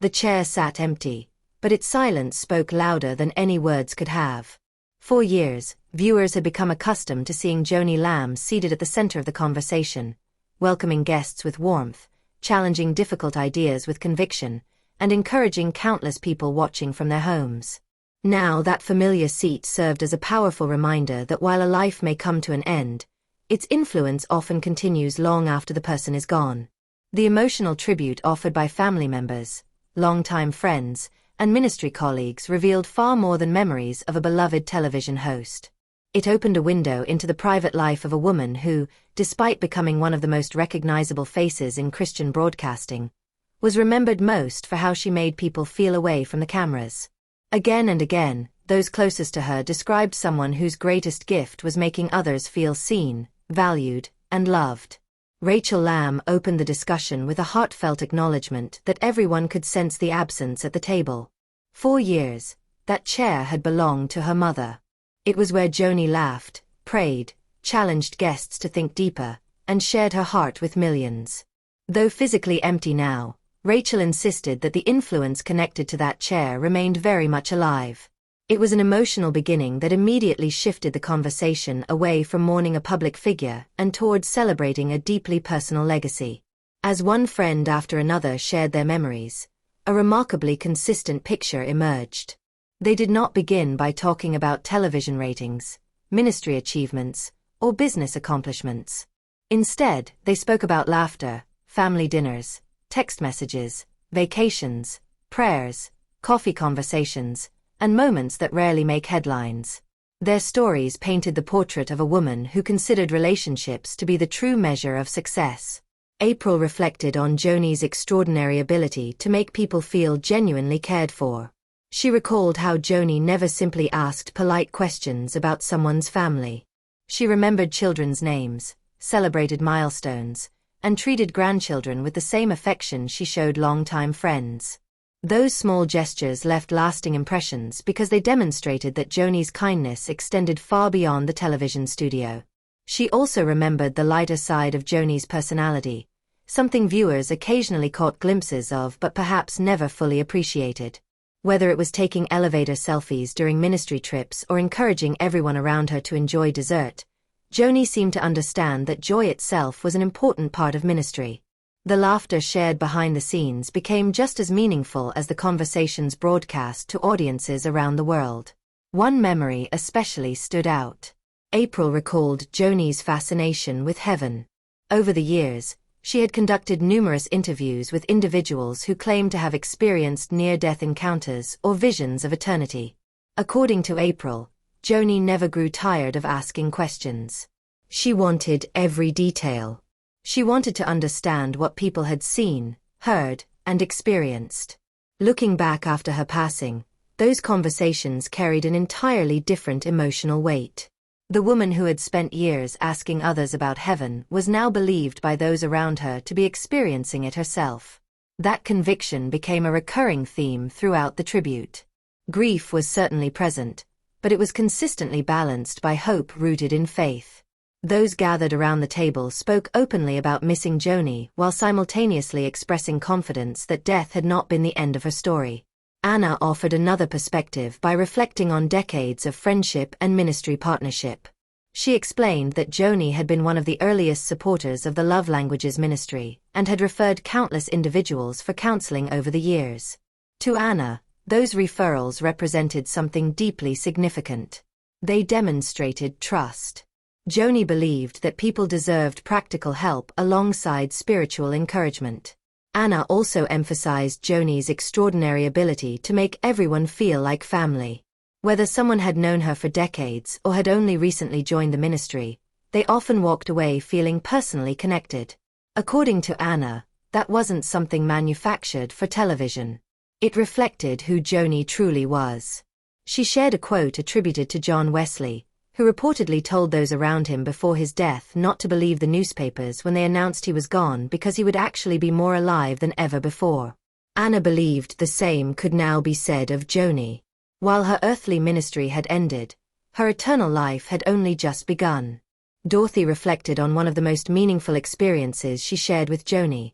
The chair sat empty, but its silence spoke louder than any words could have. For years, viewers had become accustomed to seeing Joni Lamb seated at the center of the conversation, welcoming guests with warmth, challenging difficult ideas with conviction, and encouraging countless people watching from their homes. Now that familiar seat served as a powerful reminder that while a life may come to an end, its influence often continues long after the person is gone. The emotional tribute offered by family members, longtime friends, and ministry colleagues revealed far more than memories of a beloved television host. It opened a window into the private life of a woman who, despite becoming one of the most recognizable faces in Christian broadcasting, was remembered most for how she made people feel away from the cameras. Again and again, those closest to her described someone whose greatest gift was making others feel seen, valued, and loved. Rachel Lamb opened the discussion with a heartfelt acknowledgement that everyone could sense the absence at the table. For years, that chair had belonged to her mother. It was where Joni laughed, prayed, challenged guests to think deeper, and shared her heart with millions. Though physically empty now, Rachel insisted that the influence connected to that chair remained very much alive. It was an emotional beginning that immediately shifted the conversation away from mourning a public figure and towards celebrating a deeply personal legacy. As one friend after another shared their memories, a remarkably consistent picture emerged. They did not begin by talking about television ratings, ministry achievements, or business accomplishments. Instead, they spoke about laughter, family dinners, text messages, vacations, prayers, coffee conversations, and moments that rarely make headlines. Their stories painted the portrait of a woman who considered relationships to be the true measure of success. April reflected on Joni's extraordinary ability to make people feel genuinely cared for. She recalled how Joni never simply asked polite questions about someone's family. She remembered children's names, celebrated milestones, and treated grandchildren with the same affection she showed longtime friends. Those small gestures left lasting impressions because they demonstrated that Joni's kindness extended far beyond the television studio. She also remembered the lighter side of Joni's personality, something viewers occasionally caught glimpses of but perhaps never fully appreciated. Whether it was taking elevator selfies during ministry trips or encouraging everyone around her to enjoy dessert, Joni seemed to understand that joy itself was an important part of ministry. The laughter shared behind the scenes became just as meaningful as the conversations broadcast to audiences around the world. One memory especially stood out. April recalled Joni's fascination with heaven. Over the years, she had conducted numerous interviews with individuals who claimed to have experienced near-death encounters or visions of eternity. According to April, Joni never grew tired of asking questions. She wanted every detail. She wanted to understand what people had seen, heard, and experienced. Looking back after her passing, those conversations carried an entirely different emotional weight. The woman who had spent years asking others about heaven was now believed by those around her to be experiencing it herself. That conviction became a recurring theme throughout the tribute. Grief was certainly present, but it was consistently balanced by hope rooted in faith. Those gathered around the table spoke openly about missing Joni while simultaneously expressing confidence that death had not been the end of her story. Anna offered another perspective by reflecting on decades of friendship and ministry partnership. She explained that Joni had been one of the earliest supporters of the Love Languages ministry and had referred countless individuals for counseling over the years. To Anna, those referrals represented something deeply significant. They demonstrated trust. Joni believed that people deserved practical help alongside spiritual encouragement. Anna also emphasized Joni's extraordinary ability to make everyone feel like family. Whether someone had known her for decades or had only recently joined the ministry, they often walked away feeling personally connected. According to Anna, that wasn't something manufactured for television. It reflected who Joni truly was. She shared a quote attributed to John Wesley, who reportedly told those around him before his death not to believe the newspapers when they announced he was gone because he would actually be more alive than ever before. Anna believed the same could now be said of Joni. While her earthly ministry had ended, her eternal life had only just begun. Dorothy reflected on one of the most meaningful experiences she shared with Joni,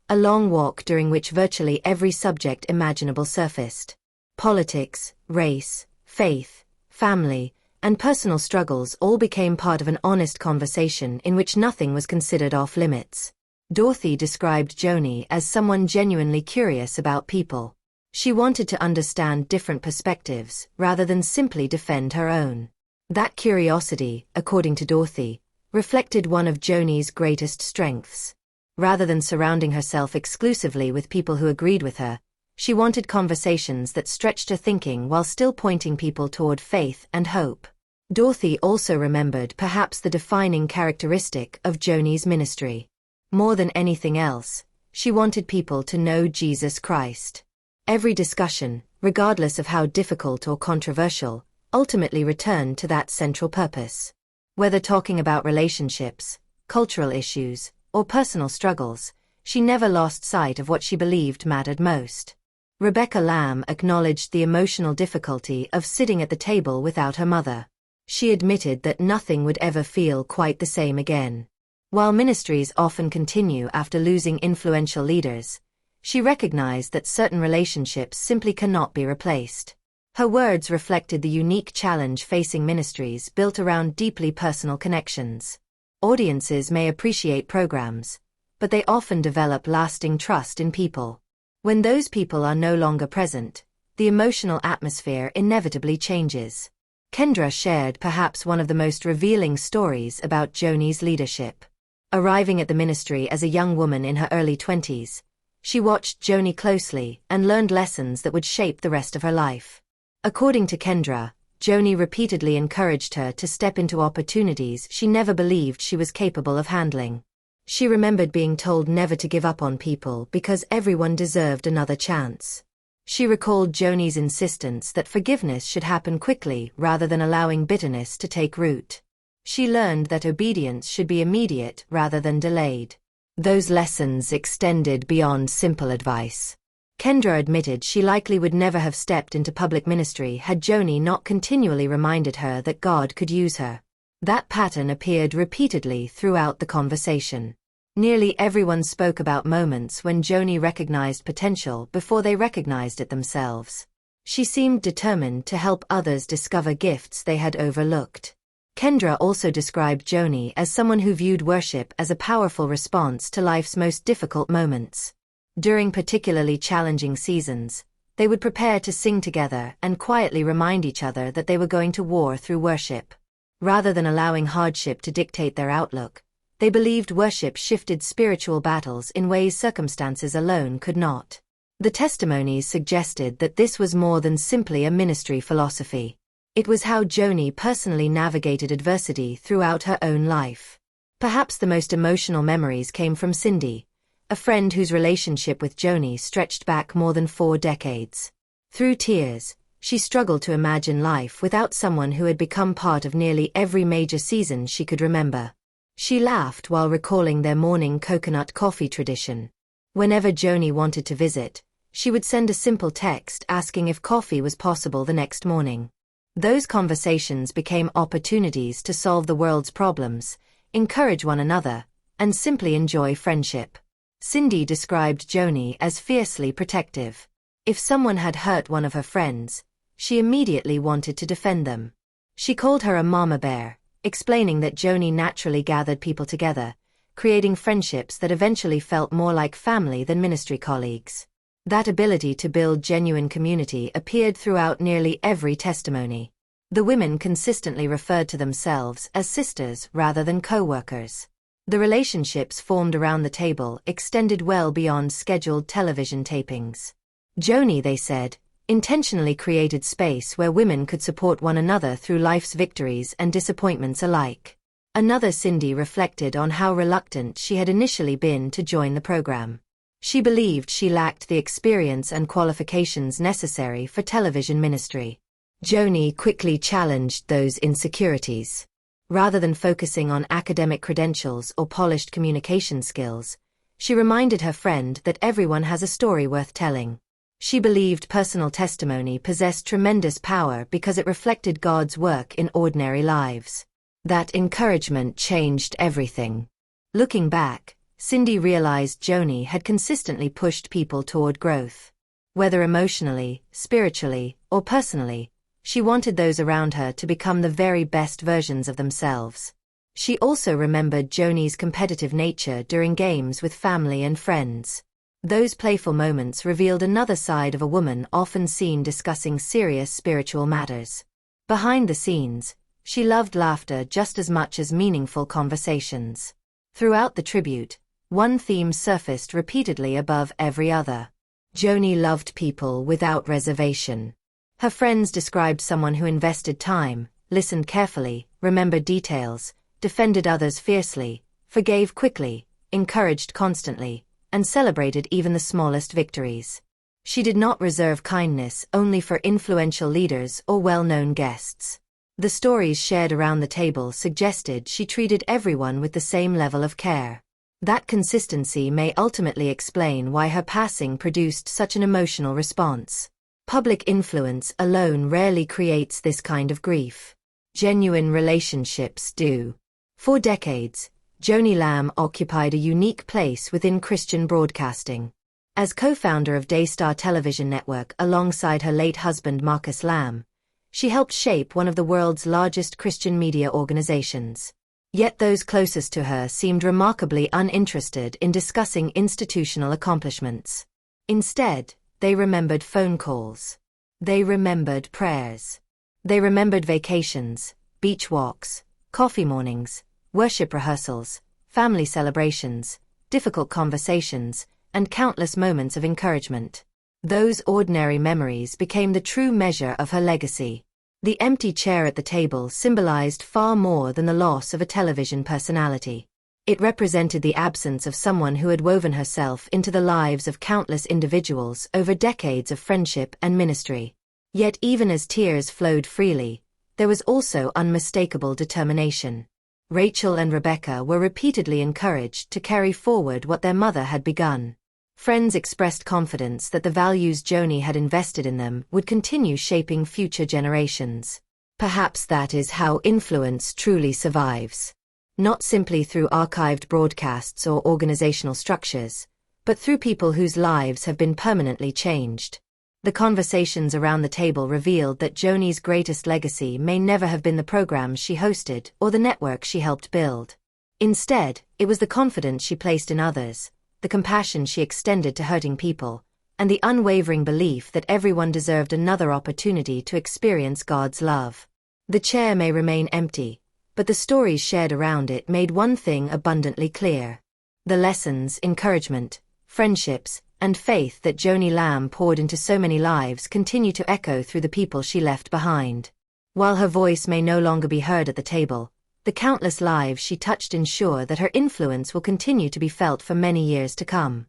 A long walk during which virtually every subject imaginable surfaced. Politics, race, faith, family, and personal struggles all became part of an honest conversation in which nothing was considered off-limits. Dorothy described Joni as someone genuinely curious about people. She wanted to understand different perspectives rather than simply defend her own. That curiosity, according to Dorothy, reflected one of Joni's greatest strengths. Rather than surrounding herself exclusively with people who agreed with her, she wanted conversations that stretched her thinking while still pointing people toward faith and hope. Dorothy also remembered perhaps the defining characteristic of Joni's ministry. More than anything else, she wanted people to know Jesus Christ. Every discussion, regardless of how difficult or controversial, ultimately returned to that central purpose. Whether talking about relationships, cultural issues, or personal struggles, she never lost sight of what she believed mattered most. Rebecca Lamb acknowledged the emotional difficulty of sitting at the table without her mother. She admitted that nothing would ever feel quite the same again. While ministries often continue after losing influential leaders, she recognized that certain relationships simply cannot be replaced. Her words reflected the unique challenge facing ministries built around deeply personal connections. Audiences may appreciate programs, but they often develop lasting trust in people. When those people are no longer present, the emotional atmosphere inevitably changes. Kendra shared perhaps one of the most revealing stories about Joni's leadership. Arriving at the ministry as a young woman in her early 20s, she watched Joni closely and learned lessons that would shape the rest of her life. According to Kendra, Joni repeatedly encouraged her to step into opportunities she never believed she was capable of handling. She remembered being told never to give up on people because everyone deserved another chance. She recalled Joni's insistence that forgiveness should happen quickly rather than allowing bitterness to take root. She learned that obedience should be immediate rather than delayed. Those lessons extended beyond simple advice. Kendra admitted she likely would never have stepped into public ministry had Joni not continually reminded her that God could use her. That pattern appeared repeatedly throughout the conversation. Nearly everyone spoke about moments when Joni recognized potential before they recognized it themselves. She seemed determined to help others discover gifts they had overlooked. Kendra also described Joni as someone who viewed worship as a powerful response to life's most difficult moments. During particularly challenging seasons, they would prepare to sing together and quietly remind each other that they were going to war through worship. Rather than allowing hardship to dictate their outlook, they believed worship shifted spiritual battles in ways circumstances alone could not. The testimonies suggested that this was more than simply a ministry philosophy. It was how Joni personally navigated adversity throughout her own life. Perhaps the most emotional memories came from Cindy, a friend whose relationship with Joni stretched back more than 4 decades. Through tears, she struggled to imagine life without someone who had become part of nearly every major season she could remember. She laughed while recalling their morning coconut coffee tradition. Whenever Joni wanted to visit, she would send a simple text asking if coffee was possible the next morning. Those conversations became opportunities to solve the world's problems, encourage one another, and simply enjoy friendship. Cindy described Joni as fiercely protective. If someone had hurt one of her friends, she immediately wanted to defend them. She called her a mama bear, explaining that Joni naturally gathered people together, creating friendships that eventually felt more like family than ministry colleagues. That ability to build genuine community appeared throughout nearly every testimony. The women consistently referred to themselves as sisters rather than co-workers. The relationships formed around the table extended well beyond scheduled television tapings. Joni, they said, intentionally created space where women could support one another through life's victories and disappointments alike. Another Cindy reflected on how reluctant she had initially been to join the program. She believed she lacked the experience and qualifications necessary for television ministry. Joni quickly challenged those insecurities. Rather than focusing on academic credentials or polished communication skills, she reminded her friend that everyone has a story worth telling. She believed personal testimony possessed tremendous power because it reflected God's work in ordinary lives. That encouragement changed everything. Looking back, Cindy realized Joni had consistently pushed people toward growth. Whether emotionally, spiritually, or personally, she wanted those around her to become the very best versions of themselves. She also remembered Joni's competitive nature during games with family and friends. Those playful moments revealed another side of a woman often seen discussing serious spiritual matters. Behind the scenes, she loved laughter just as much as meaningful conversations. Throughout the tribute, one theme surfaced repeatedly above every other. Joni loved people without reservation. Her friends described someone who invested time, listened carefully, remembered details, defended others fiercely, forgave quickly, encouraged constantly, and celebrated even the smallest victories. She did not reserve kindness only for influential leaders or well-known guests. The stories shared around the table suggested she treated everyone with the same level of care. That consistency may ultimately explain why her passing produced such an emotional response. Public influence alone rarely creates this kind of grief. Genuine relationships do. For decades, Joni Lamb occupied a unique place within Christian broadcasting. As co-founder of Daystar Television Network alongside her late husband Marcus Lamb, she helped shape one of the world's largest Christian media organizations. Yet those closest to her seemed remarkably uninterested in discussing institutional accomplishments. Instead, they remembered phone calls. They remembered prayers. They remembered vacations, beach walks, coffee mornings, worship rehearsals, family celebrations, difficult conversations, and countless moments of encouragement. Those ordinary memories became the true measure of her legacy. The empty chair at the table symbolized far more than the loss of a television personality. It represented the absence of someone who had woven herself into the lives of countless individuals over decades of friendship and ministry. Yet even as tears flowed freely, there was also unmistakable determination. Rachel and Rebecca were repeatedly encouraged to carry forward what their mother had begun. Friends expressed confidence that the values Joni had invested in them would continue shaping future generations. Perhaps that is how influence truly survives. Not simply through archived broadcasts or organizational structures, but through people whose lives have been permanently changed. The conversations around the table revealed that Joni's greatest legacy may never have been the programs she hosted or the network she helped build. Instead, it was the confidence she placed in others, the compassion she extended to hurting people, and the unwavering belief that everyone deserved another opportunity to experience God's love. The chair may remain empty, but the stories shared around it made one thing abundantly clear. The lessons, encouragement, friendships, and faith that Joni Lamb poured into so many lives continue to echo through the people she left behind. While her voice may no longer be heard at the table, the countless lives she touched ensure that her influence will continue to be felt for many years to come.